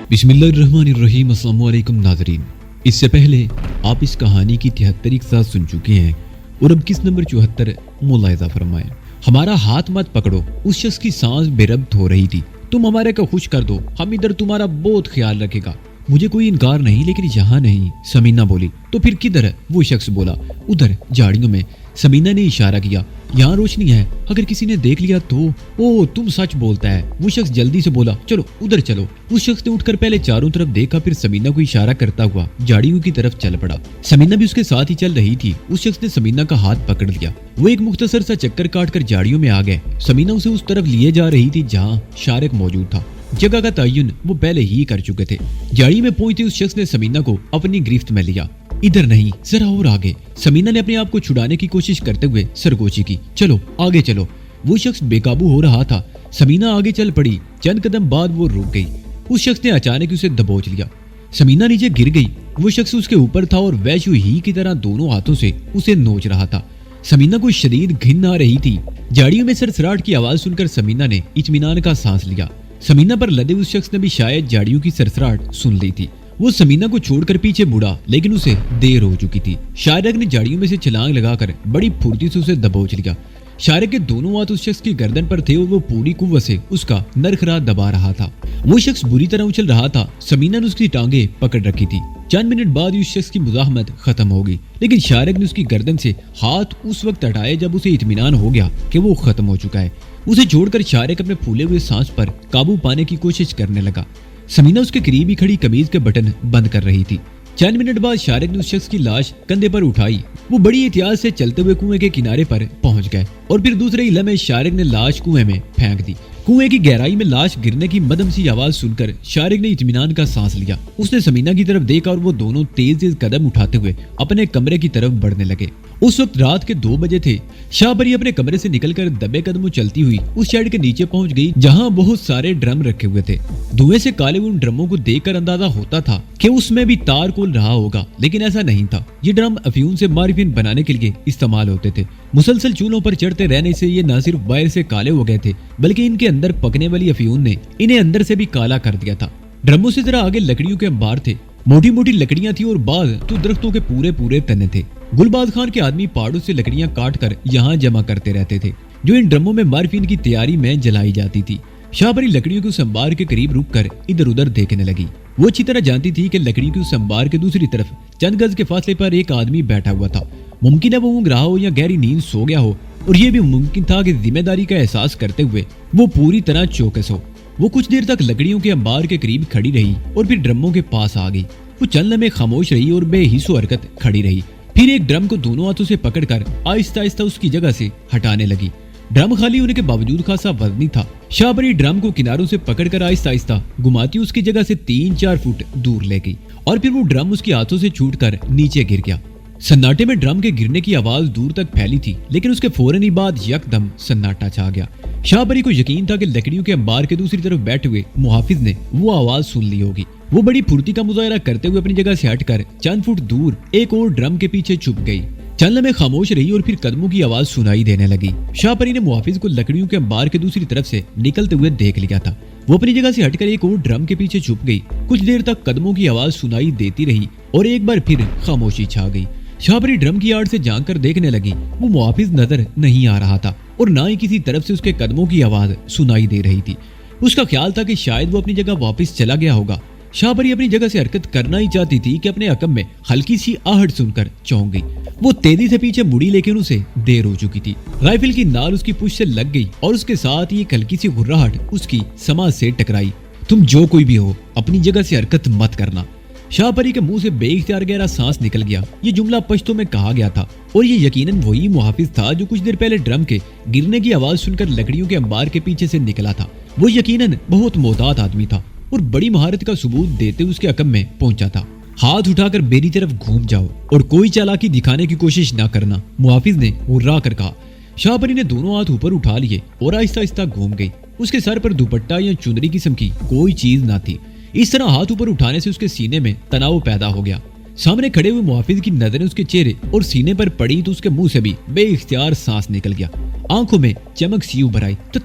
बिस्मिल्लाहिर्रहमानिर्रहीम। अस्सलाम वालेकुम नाज़रीन। इससे पहले आप इस कहानी की 73 साथ सुन चुके हैं और अब किस नंबर 74 मुलाहिजा फरमाएं। हमारा हाथ मत पकड़ो, उस शख्स की सांस बेरब्त हो रही थी। तुम हमारे को खुश कर दो, हम इधर तुम्हारा बहुत ख्याल रखेगा। मुझे कोई इनकार नहीं, लेकिन यहाँ नहीं, समीना बोली। तो फिर किधर है? वो शख्स बोला। उधर झाड़ियों में। समीना ने इशारा किया। यहाँ रोशनी है, अगर किसी ने देख लिया तो। ओ, तुम सच बोलता है, वो शख्स जल्दी से बोला। चलो उधर चलो। उस शख्स ने उठकर पहले चारों तरफ देखा, फिर समीना को इशारा करता हुआ झाड़ियों की तरफ चल पड़ा। समीना भी उसके साथ ही चल रही थी। उस शख्स ने समीना का हाथ पकड़ लिया। वो एक मुख्तसर सा चक्कर काटकर झाड़ियों में आ गए। समीना उसे उस तरफ लिए जा रही थी जहाँ शारिक मौजूद था। जगह का तयन वो पहले ही कर चुके थे। झाड़ी में पहुंचते उस शख्स ने समीना को अपनी गिरफ्त में लिया। इधर नहीं, जरा और आगे। समीना ने अपने आप को छुड़ाने की कोशिश करते हुए सरगोशी की। चलो आगे चलो। वो शख्स बेकाबू हो रहा था। समीना आगे चल पड़ी। चंद कदम बाद वो रुक गई। उस शख्स ने अचानक उसे दबोच लिया। समीना नीचे गिर गई। वो शख्स उसके ऊपर था और वैश्य ही की तरह दोनों हाथों से उसे नोच रहा था। समीना को शदीद घिन आ रही थी। झाड़ियों में सरसराहट की आवाज सुनकर समीना ने इत्मीनान का सांस लिया। समीना पर लदे उस शख्स ने भी शायद झाड़ियों की सरसराहट सुन ली थी। वो समीना को छोड़कर पीछे मुड़ा, लेकिन उसे देर हो चुकी थी। शारिक ने झाड़ियों में से छलांग लगाकर बड़ी फुर्ती से उसे दबोच लिया। शारिक के दोनों हाथ उस शख्स की गर्दन पर थे और वो पूरी कुव्वत से उसका नरखरा दबा रहा था। वो शख्स बुरी तरह उछल रहा था। समीना ने उसकी टांगे पकड़ रखी थी। चंद मिनट बाद उस शख्स की मुज़ाहमत खत्म हो गई, लेकिन शारिक ने उसकी गर्दन से हाथ उस वक्त हटाए जब उसे इत्मीनान हो गया कि वो खत्म हो चुका है। उसे छोड़कर शारिक अपने फूले हुए सांस पर काबू पाने की कोशिश करने लगा। समीना उसके करीब ही खड़ी कमीज के बटन बंद कर रही थी। चंद मिनट बाद शारिक ने उस शख्स की लाश कंधे पर उठाई। वो बड़ी एहतियात से चलते हुए कुएं के किनारे पर पहुंच गए और फिर दूसरे ही लम्हे शारिक ने लाश कुएं में फेंक दी। कुएं की गहराई में लाश गिरने की मदम सी आवाज सुनकर शारिक ने इत्मीनान का सांस लिया। उसने समीना की तरफ देखा और वो दोनों तेज तेज कदम उठाते हुए अपने कमरे की तरफ बढ़ने लगे। उस वक्त रात के 2 बजे थे। शाहपरी अपने कमरे से निकलकर दबे कदमों चलती हुई उस शेड के नीचे पहुंच गई जहां बहुत सारे ड्रम रखे हुए थे। धुएं से काले उन ड्रमों को देखकर अंदाजा होता था कि उसमें भी तार कोल रहा होगा, लेकिन ऐसा नहीं था। ये ड्रम अफयूम से मार्फिन बनाने के लिए इस्तेमाल होते थे। मुसलसल चूल्हों पर चढ़ते रहने से ये न सिर्फ बाहर से काले हो गए थे, बल्कि इनके अंदर पकने वाली अफयूम ने इन्हें अंदर से भी काला कर दिया था। ड्रमों से जरा आगे लकड़ियों के अंबार थे। मोटी मोटी लकड़ियां थी और बाज तो दरख्तों के पूरे पूरे तने थे। गुलबाज खान के आदमी पहाड़ों से लकड़ियां काट कर यहाँ जमा करते रहते थे, जो इन ड्रमों में मार्फिन की तैयारी में जलाई जाती थी। शाहपरी लकड़ियों के उस अंबार के करीब रुककर इधर उधर देखने लगी। वो अच्छी तरह जानती थी कि लकड़ियों के उस अंबार के दूसरी तरफ चंद गज के फासले पर एक आदमी बैठा हुआ था। मुमकिन है वो ऊँग रहा हो या गहरी नींद सो गया हो, और ये भी मुमकिन था कि जिम्मेदारी का एहसास करते हुए वो पूरी तरह चौकस हो। वो कुछ देर तक लकड़ियों के अंबार के करीब खड़ी रही और फिर ड्रमों के पास आ गई। वो चंद लम्हे खामोश रही और बेहिस्सो हरकत खड़ी रही। फिर एक ड्रम को दोनों हाथों से पकड़कर आहिस्ता आहिस्ता उसकी जगह से हटाने लगी। ड्रम खाली होने के बावजूद खासा वजनी था। शाहपरी ड्रम को किनारों से पकड़कर आहिस्ता आहिस्ता घुमाती उसकी जगह से 3-4 फुट दूर ले गई और फिर वो ड्रम उसके हाथों से छूटकर नीचे गिर गया। सन्नाटे में ड्रम के गिरने की आवाज दूर तक फैली थी, लेकिन उसके फौरन ही बाद यकदम सन्नाटा छा गया। शाहपरी को यकीन था कि लकड़ियों के अंबार के दूसरी तरफ बैठे हुए मुहाफिज ने वो आवाज सुन ली होगी। वो बड़ी फुर्ती का मुजाहरा करते हुए अपनी जगह से हटकर चंद फुट दूर एक और ड्रम के पीछे छुप गई। चंद लम्हे खामोश रही और फिर कदमों की आवाज सुनाई देने लगी। शाहपरी ने मुहाफिज को लकड़ियों के अंबार के दूसरी तरफ से निकलते हुए देख लिया था। वो अपनी जगह से हटकर एक और ड्रम के पीछे छुप गई। कुछ देर तक कदमों की आवाज सुनाई देती रही और एक बार फिर खामोशी छा गई। शाहपरी ड्रम की आड़ से झांक कर देखने लगी। वो मुहाफिज नजर नहीं आ रहा था और ना ही किसी तरफ से उसके कदमों की आवाज सुनाई दे रही थी। उसका ख्याल था कि शायद वो अपनी जगह वापस चला गया होगा। शाहपरी अपनी जगह से हरकत करना ही चाहती थी कि अपने अकब में हल्की सी आहट सुनकर चौंक गई। वो तेजी से पीछे मुड़ी, लेकिन उसे देर हो चुकी थी। राइफल की नाल उसकी पुश से लग गई और उसके साथ ही एक हल्की सी घुर्राहट उसकी समाज से टकराई। तुम जो कोई भी हो, अपनी जगह से हरकत मत करना। शाहपरी के मुंह से बेइख्तियार गहरा सांस निकल गया। ये जुमला पश्तो में कहा गया था और ये यकीनन वही मुहाफिज था जो कुछ देर पहले ड्रम के गिरने की आवाज सुनकर लकड़ियों के अंबार के पीछे से निकला था। वो यकीनन बहुत मोहतात आदमी था और बड़ी महारत का सबूत देते उसके अकब में पहुंचा था। हाथ उठाकर मेरी तरफ घूम जाओ और कोई चालाकी दिखाने की कोशिश ना करना, मुहाफिज ने हुर्रा कर कहा। शाहपरी ने दोनों हाथ ऊपर उठा लिए और आहिस्ता आहिस्ता घूम गई। उसके सर पर दुपट्टा या चुनरी किस्म की कोई चीज ना थी। इस तरह हाथ ऊपर उठाने से उसके सीने में तनाव पैदा हो गया। सामने खड़े हुए मुहाफिज की नजरें उसके चेहरे और सीने पर पड़ी तो उसके मुंह से भी बेइख्तियार सांस निकल गया। आंखों में चमक सी उभर आई। तो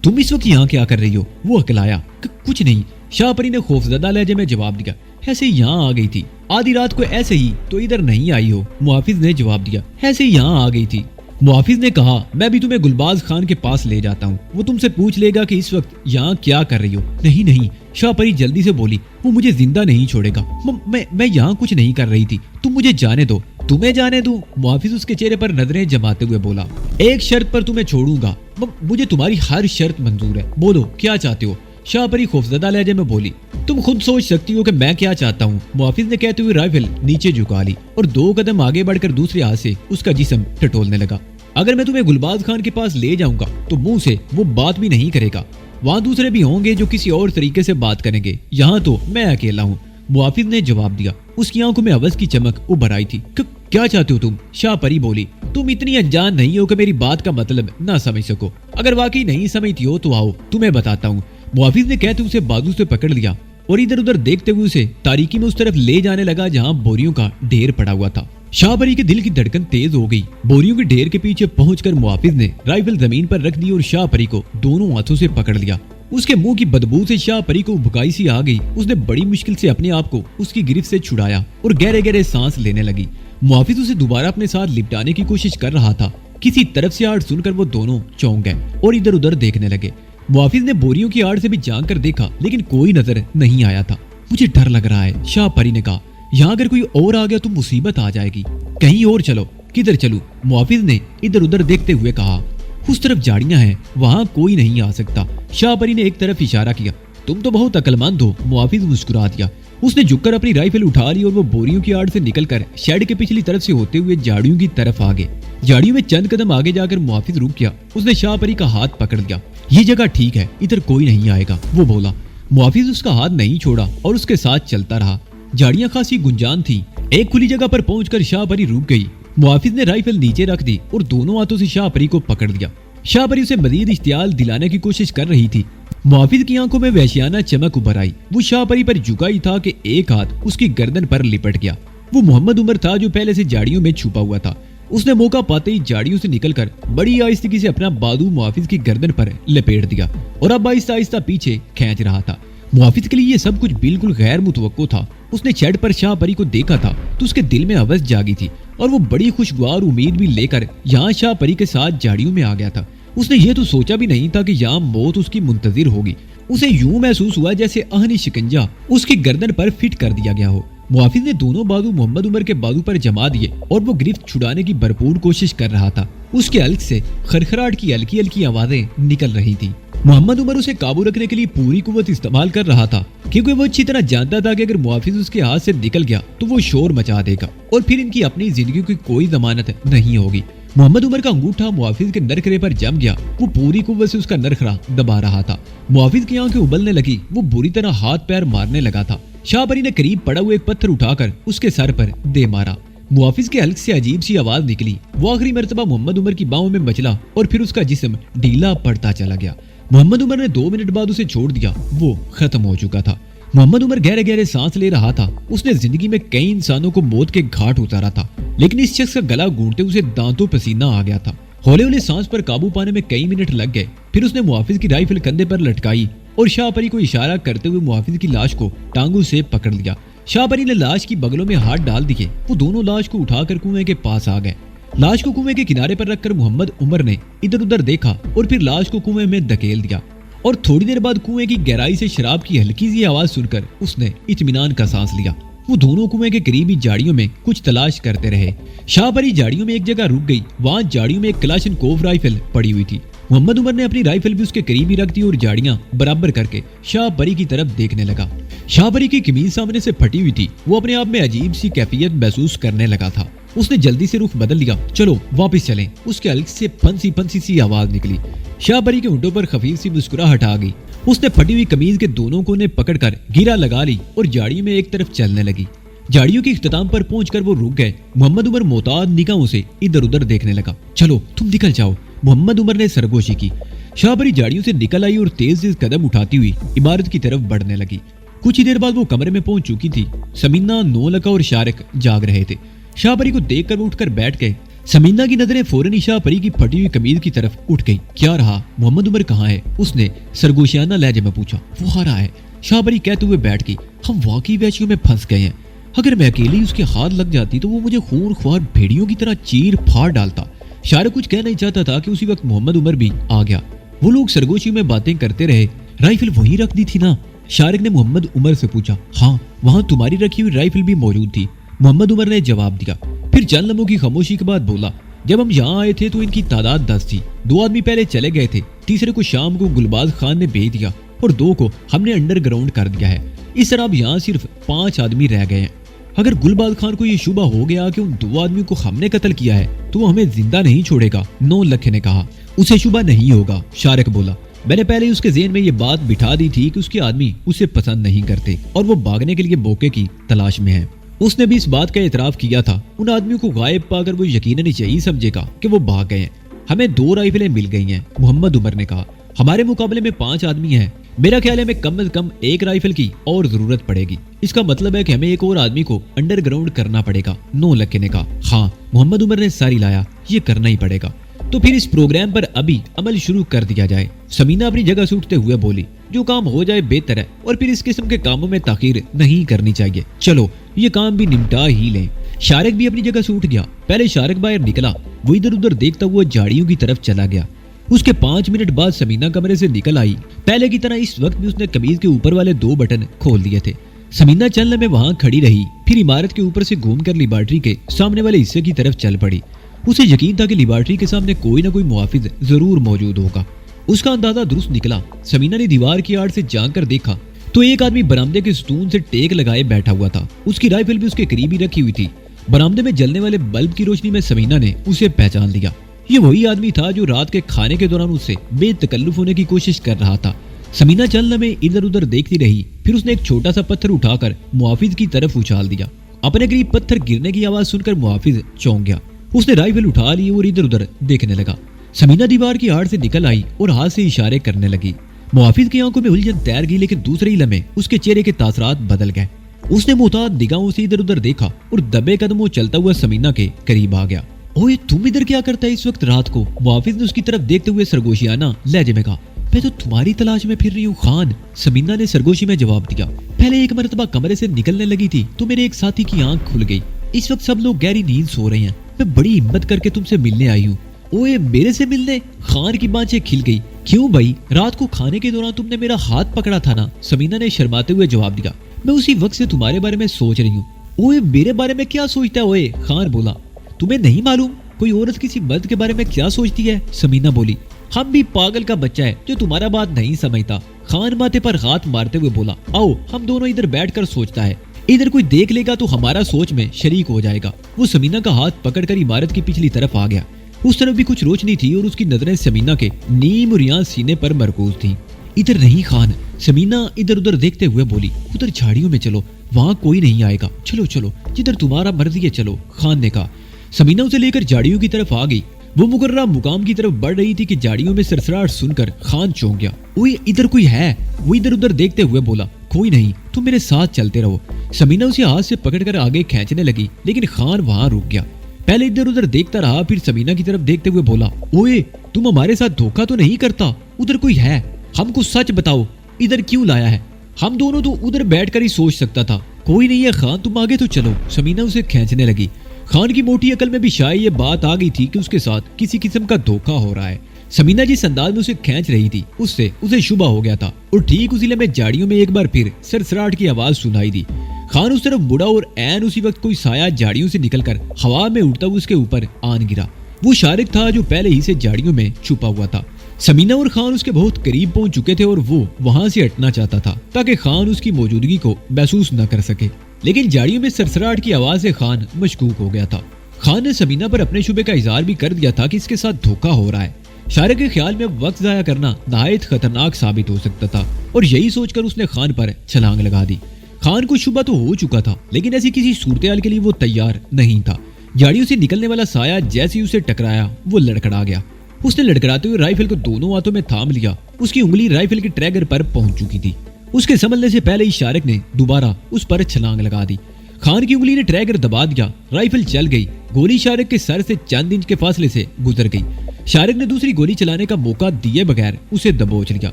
तुम इस वक्त यहाँ क्या कर रही हो? वो अकलाया। कुछ नहीं, शाहपरी ने खौफजदा लहजे में जवाब दिया। ऐसे ही यहाँ आ गई थी, आधी रात को ऐसे ही तो इधर नहीं आई हो? मुहाफिज ने जवाब दिया। ऐसे ही यहाँ आ गई थी। मुहाफिज ने कहा, मैं भी तुम्हें गुलबाज खान के पास ले जाता हूँ, वो तुमसे पूछ लेगा कि इस वक्त यहाँ क्या कर रही हो। नहीं नहीं, शाहपरी जल्दी से बोली, वो मुझे जिंदा नहीं छोड़ेगा। मैं यहाँ कुछ नहीं कर रही थी, तुम मुझे जाने दो। तुम्हें जाने दूं? मुहाफिज उसके चेहरे पर नजरें जमाते हुए बोला। एक शर्त पर तुम्हें छोड़ूंगा। मुझे तुम्हारी हर शर्त मंजूर है, बोलो क्या चाहते हो? शाहपरी खौफजदा लहजे में बोली। तुम खुद सोच सकती हो कि मैं क्या चाहता हूँ, मुहाफिज ने कहते हुए राइफल नीचे झुका ली और 2 कदम आगे बढ़कर दूसरे हाथ से उसका जिस्म टटोलने लगा। अगर मैं तुम्हें गुलबाज खान के पास ले जाऊंगा तो मुंह से वो बात भी नहीं करेगा, वहाँ दूसरे भी होंगे जो किसी और तरीके से बात करेंगे, यहाँ तो मैं अकेला हूँ। मुहाफिज ने जवाब दिया। उसकी आंखों में हवस की चमक उभर आई थी। क्या चाहते हो तुम? शाहपरी बोली। तुम इतनी अनजान नहीं हो कि मेरी बात का मतलब ना समझ सको। अगर वाकई नहीं समझती हो तो आओ, तुम्हें बताता हूँ। मुहाफिज ने कहते उसे बाजू से पकड़ लिया और इधर उधर देखते हुए उसे तारीकी में उस तरफ ले जाने लगा जहाँ बोरियों का ढेर पड़ा हुआ था। शाहपरी के दिल की धड़कन तेज हो गई। बोरियों के ढेर के पीछे पहुंचकर मुहाफिज ने राइफल जमीन पर रख दी और शाहपरी को दोनों हाथों से पकड़ लिया। उसके मुंह की बदबू से शाहपरी को भुकाई सी आ गई। उसने बड़ी मुश्किल से अपने आप को उसकी गिरफ्त से छुड़ाया और गहरे गहरे सांस लेने लगी। मुहाफिज उसे दोबारा अपने साथ लिपटाने की कोशिश कर रहा था। किसी तरफ से आड़ सुनकर वो दोनों चौंक गए और इधर उधर देखने लगे। मुहाफिज ने बोरियों की आड़ से भी झांक कर देखा, लेकिन कोई नजर नहीं आया था। मुझे डर लग रहा है, शाहपरी ने कहा। यहाँ अगर कोई और आ गया तो मुसीबत आ जाएगी। कहीं और चलो। किधर चलूं? मुहाफिज ने इधर उधर देखते हुए कहा। उस तरफ झाड़ियां हैं, वहां कोई नहीं आ सकता। शाहपरी ने एक तरफ इशारा किया। तुम तो बहुत अक्लमंद हो, मुहाफिज मुस्कुरा दिया। उसने झुककर अपनी राइफल उठा ली और वो बोरियों की आड़ से निकलकर शेड के पिछली तरफ से होते हुए झाड़ियों की तरफ आ गए। झाड़ियों में चंद कदम आगे जाकर मुहाफिज रुक गया। उसने शाहपरी का हाथ पकड़ लिया। ये जगह ठीक है, इधर कोई नहीं आएगा, वो बोला। मुहाफिज उसका हाथ नहीं छोड़ा और उसके साथ चलता रहा। झाड़ियां खासी गुंजान थी। एक खुली जगह पर पहुंचकर शाहपरी रुक गई। मुहाफिज ने राइफल नीचे रख दी और दोनों हाथों से शाहपरी को पकड़ लिया। शाहपरी उसे मजीद इश्तियाल दिलाने की कोशिश कर रही थी। मुहाफिज की आंखों में वहशियाना चमक उभर आई। वो शाहपरी पर झुका ही था कि एक हाथ उसकी गर्दन पर लिपट गया। वो मोहम्मद उमर था जो पहले से झाड़ियों में छुपा हुआ था। उसने मौका पाते ही झाड़ियों से निकलकर बड़ी आहिस्ती से अपना बाजू मुहाफिज की गर्दन पर लपेट दिया और अब आहिस्ता आहिस्ता पीछे खींच रहा था। मुहाफिज के लिए ये सब कुछ बिल्कुल गैर मुतवक्को था। उसने शेड पर शाहपरी को देखा था तो उसके दिल में हवस जागी थी और वो बड़ी खुशगवार उम्मीद भी लेकर यहाँ शाहपरी के साथ झाड़ियों में आ गया था। उसने ये तो सोचा भी नहीं था कि यहाँ मौत उसकी मुंतजिर होगी। उसे यूं महसूस हुआ जैसे आहनी शिकंजा उसकी गर्दन पर फिट कर दिया गया हो। मुहाफिज ने दोनों बाजू मोहम्मद उमर के बाजू पर जमा दिए और वो गिरफ्त छुड़ाने की भरपूर कोशिश कर रहा था। उसके हल्क से खरखराहट की हल्की हल्की आवाजें निकल रही थी। मोहम्मद उमर उसे काबू रखने के लिए पूरी कुव्वत इस्तेमाल कर रहा था, क्योंकि वो अच्छी तरह जानता था कि अगर मुहाफिज उसके हाथ से निकल गया तो वो शोर मचा देगा और फिर इनकी अपनी जिंदगी की कोई जमानत नहीं होगी। मोहम्मद उमर का अंगूठा मुहाफिज के नरखरे पर जम गया। वो पूरी कुव्वत से उसका नरखरा दबा रहा था। मुहाफिज की आंखें उबलने लगी। वो बुरी तरह हाथ पैर मारने लगा था। शाहपरी ने करीब पड़ा हुआ एक पत्थर उठाकर उसके सर पर दे मारा। मुहाफिज के हल्क से अजीब सी आवाज निकली। वो आखिरी मर्तबा मोहम्मद उमर की बाहों में मचला और फिर उसका जिस्म ढीला पड़ता चला गया। मोहम्मद उमर ने 2 मिनट बाद उसे छोड़ दिया। वो खत्म हो चुका था। मोहम्मद उमर गहरे गहरे सांस ले रहा था। उसने जिंदगी में कई इंसानों को मौत के घाट उतारा था, लेकिन इस शख्स का गला घूंटते उसे दांतों पसीना आ गया था। हौले हौले सांस पर काबू पाने में कई मिनट लग गए। फिर उसने मुहाफिज की राइफल कंधे पर लटकाई और शाहपरी को इशारा करते हुए मुहाफिज की लाश को टांगों से पकड़ लिया। शाहपरी ने लाश की बगलों में हाथ डाल दिए। वो दोनों लाश को उठाकर कुएं के पास आ गए। लाश को कुएं के किनारे पर रखकर मोहम्मद उमर ने इधर उधर देखा और फिर लाश को कुएं में धकेल दिया और थोड़ी देर बाद कुएं की गहराई से शराब की हल्की सी आवाज सुनकर उसने इत्मीनान का सांस लिया। वो दोनों कुएं के करीबी झाड़ियों में कुछ तलाश करते रहे। शाहपरी झाड़ियों में एक जगह रुक गई। वहां झाड़ियों में एक कलाशनकोव राइफल पड़ी हुई थी। मोहम्मद उमर ने अपनी राइफल भी उसके करीब ही रख दी और झाड़ियां बराबर करके शाहपरी की तरफ देखने लगा। शाहपरी की कमीज सामने से फटी हुई थी। वो अपने आप में अजीब सी कैफियत महसूस करने लगा था। उसने जल्दी से रुख बदल लिया। चलो वापस चलें। उसके हल्क से फंसी फंसी सी आवाज निकली। शाहपरी के होंठों पर खफीफ सी मुस्कुराहट आ गई। उसने फटी हुई कमीज के दोनों कोने पकड़कर गिरा लगा ली और झाड़ियों में एक तरफ चलने लगी। झाड़ियों के इख्तिताम पर पहुंचकर वो रुक गए। मोहम्मद उमर मोहताज निगाहों से इधर उधर देखने लगा। चलो तुम निकल जाओ, मोहम्मद उमर ने सरगोशी की। शाहपरी झाड़ियों से निकल आई और तेज तेज कदम उठाती हुई इमारत की तरफ बढ़ने लगी। कुछ ही देर बाद वो कमरे में पहुंच चुकी थी। समीना, नौलखा और शारिक जाग रहे थे। शाहपरी को देखकर वो उठकर बैठ गए। समीना की नजरें फौरन शाहपरी की फटी हुई कमीज की तरफ उठ गई। क्या रहा, मोहम्मद उमर कहाँ है? उसने सरगोशियाना लहजे में पूछा। वो आ रहा है, शाहपरी कहते हुए बैठ गई। हम वाकई वैशियों में फंस गए हैं। अगर मैं अकेली उसके हाथ लग जाती तो वो मुझे खून ख्वार भेड़ियों की तरह चीर फाड़ डालता। शारिक कुछ कहना ही चाहता था कि उसी वक्त मोहम्मद उमर भी आ गया। वो लोग सरगोशी में बातें करते रहे। राइफल वहीं रख दी थी ना? शारिक ने मोहम्मद उमर से पूछा। हाँ, वहाँ तुम्हारी रखी हुई राइफल भी मौजूद थी, मोहम्मद उमर ने जवाब दिया। फिर चंद लम्हों की खामोशी के बाद बोला, जब हम यहाँ आए थे तो इनकी तादाद 10 थी। 2 आदमी पहले चले गए थे, तीसरे को शाम को गुलबाज खान ने भेज दिया और 2 को हमने अंडरग्राउंड कर दिया है। इस तरह अब यहाँ सिर्फ 5 आदमी रह गए हैं। अगर गुलबाज खान को ये शुबा हो गया कि उन 2 आदमियों को हमने कत्ल किया है तो वो हमें जिंदा नहीं छोड़ेगा, नौलखे ने कहा। उसे शुबा नहीं होगा, शारिक बोला। मैंने पहले ही उसके ज़हन में ये बात बिठा दी थी कि उसके आदमी उसे पसंद नहीं करते और वो भागने के लिए मौके की तलाश में है। उसने भी इस बात का एतराफ किया था। उन आदमियों को गायब पाकर वो यकीनन यही समझेगा कि वो भाग गए हैं। हमें 2 राइफलें मिल गई हैं, मोहम्मद उमर ने कहा। हमारे मुकाबले में 5 आदमी हैं। मेरा ख्याल है हमें कम से कम 1 राइफल की और जरूरत पड़ेगी। इसका मतलब है कि हमें एक और आदमी को अंडरग्राउंड करना पड़ेगा, नौलखे ने कहा। हाँ, मोहम्मद उमर ने सारी लाया, ये करना ही पड़ेगा। तो फिर इस प्रोग्राम पर अभी अमल शुरू कर दिया जाए, समीना अपनी जगह से उठते हुए बोली। जो काम हो जाए बेहतर है और फिर इस किस्म के कामों में ताखीर नहीं करनी चाहिए। चलो ये काम भी निपटा ही लें। शारिक भी अपनी जगह से उठ गया। पहले शारिक बाहर निकला, वो इधर उधर देखता हुआ झाड़ियों की तरफ चला गया। उसके 5 मिनट बाद समीना कमरे से निकल आई। पहले की तरह इस वक्त भी उसने कमीज के ऊपर वाले 2 बटन खोल दिए थे। समीना चलने में वहां खड़ी रही, फिर इमारत के ऊपर से घूमकर लिबार्ट्री के सामने वाले हिस्से की तरफ चल पड़ी। उसे यकीन था कि लिबार्ट्री के सामने कोई ना कोई मुहाफिज जरूर मौजूद होगा। उसका अंदाजा दुरुस्त निकला। समीना ने दीवार की आड़ से झांक कर देखा तो एक आदमी बरामदे के स्टून से टेक लगाए बैठा हुआ था। उसकी राइफल भी उसके करीब ही रखी हुई थी। बरामदे में जलने वाले बल्ब की रोशनी में समीना ने उसे पहचान लिया। ये वही आदमी था जो रात के खाने के दौरान उससे बेतकल्लुफ होने की कोशिश कर रहा था। समीना चलने में इधर उधर देखती रही, फिर उसने एक छोटा सा पत्थर उठाकर मुहाफिज की तरफ उछाल दिया। अपने करीब पत्थर गिरने की आवाज सुनकर मुहाफिज चौंक गया। उसने राइफल उठा ली और इधर उधर देखने लगा। समीना दीवार की आड़ से निकल आई और हाथ से इशारे करने लगी। मुहाफिज की आंखों में उलझन तैर गई, लेकिन दूसरे ही लम्हे उसके चेहरे के तासरात बदल गए। उसने मुहतात निगाहों से इधर उधर देखा और दबे कदमों चलता हुआ समीना के करीब आ गया। ओए, तुम इधर क्या करता है इस वक्त रात को? मुहाफिज ने उसकी तरफ देखते हुए सरगोशियाना लहजे में कहा। मैं तो तुम्हारी तलाश में फिर रही हूँ खान, समीना ने सरगोशी में जवाब दिया। पहले एक मरतबा कमरे से निकलने लगी थी तो मेरे एक साथी की आंख खुल गई। इस वक्त सब लोग गहरी नींद सो रहे हैं। मैं बड़ी हिम्मत करके तुमसे मिलने आई हूँ। ओए, मेरे से मिलने? खान की बाँचें खिल गई। क्यों भाई, रात को खाने के दौरान तुमने मेरा हाथ पकड़ा था ना, समीना ने शर्माते हुए जवाब दिया। मैं उसी वक्त से तुम्हारे बारे में सोच रही हूँ। ओए, मेरे बारे में क्या सोचता है? ओए, खान बोला। तुम्हें नहीं मालूम कोई औरत किसी मर्द के बारे में क्या सोचती है? समीना बोली। हम भी पागल का बच्चा है जो तुम्हारा बात नहीं समझता, खान माथे पर हाथ मारते हुए बोला। आओ हम दोनों इधर बैठकर सोचता है, इधर कोई देख लेगा तो हमारा सोच में शरीक हो जाएगा। वो समीना का हाथ पकड़कर इमारत की पिछली तरफ आ गया। उस तरफ भी कुछ रोशनी थी और उसकी नजरें समीना के नीम और यहाँ सीने पर मरकूज थी। इधर नहीं खान, समीना इधर उधर देखते हुए बोली। उधर झाड़ियों में चलो, वहाँ कोई नहीं आएगा। चलो चलो, जिधर तुम्हारा मर्जी है चलो, खान ने कहा। समीना उसे लेकर झाड़ियों की तरफ आ गई। वो मुकर्ररा मुकाम की तरफ बढ़ रही थी कि झाड़ियों में सरसराहट सुनकर खान चौंक गया। ओए, इधर कोई है? वो इधर उधर देखते हुए बोला। कोई नहीं, तुम मेरे साथ चलते रहो। समीना उसे हाथ से पकड़कर आगे खींचने लगी, लेकिन खान वहां रुक गया। पहले इधर उधर देखता रहा, फिर समीना की तरफ देखते हुए बोला। ओए, तुम हमारे साथ धोखा तो नहीं करता? उधर कोई है, हमको सच बताओ, इधर क्यों लाया है? हम दोनों तो उधर बैठकर ही सोच सकता था। कोई नहीं है खान, तुम आगे तो चलो, समीना उसे खींचने लगी। खान की मोटी अकल में भी शायद ये बात आ गई थी कि उसके साथ किसी किस्म का धोखा हो रहा है। समीना जिस अंदाज में उसे खींच रही थी उससे उसे शुबा हो गया था और ठीक उसी लम्हे झाड़ियों में एक बार फिर सरसराहट की आवाज सुनाई दी। खान उस तरफ मुड़ा और ऐन उसी वक्त कोई साया झाड़ियों से निकलकर हवा में उड़ता हुआ उसके ऊपर आन गिरा। वो शारिक था जो पहले ही से झाड़ियों में छुपा हुआ था। समीना और खान उसके बहुत करीब पहुंच चुके थे और वो वहां से हटना चाहता था ताकि खान उसकी मौजूदगी को महसूस न कर सके, लेकिन झाड़ियों में सरसराहट की आवाज से खान मशकूक हो गया था। खान ने समीना पर अपने शुबे का इजहार भी कर दिया था कि इसके साथ धोखा हो रहा है। शारिक के ख्याल में वक्त जाया करना नहायत खतरनाक साबित हो सकता था और यही सोचकर उसने खान पर छलांग लगा दी। खान को शुबा तो हो चुका था, लेकिन ऐसी किसी सूरत के लिए वो तैयार नहीं था। झाड़ियों से निकलने वाला साया जैसे ही उसे टकराया वो लड़खड़ा गया। उसने लड़खड़ाते हुए राइफल को दोनों हाथों में थाम लिया। उसकी उंगली राइफल के ट्रैगर पर पहुंच चुकी थी। اس کے سنبھلنے سے پہلے ہی شارق نے دوبارہ اس پر چھلانگ لگا دی۔ خان کی انگلی نے ٹریگر دبا دیا، رائفل چل گئی، گولی شارق کے سر سے چند انچ کے فاصلے سے گزر گئی۔ شارق نے دوسری گولی چلانے کا موقع دیے بغیر اسے دبوچ لیا۔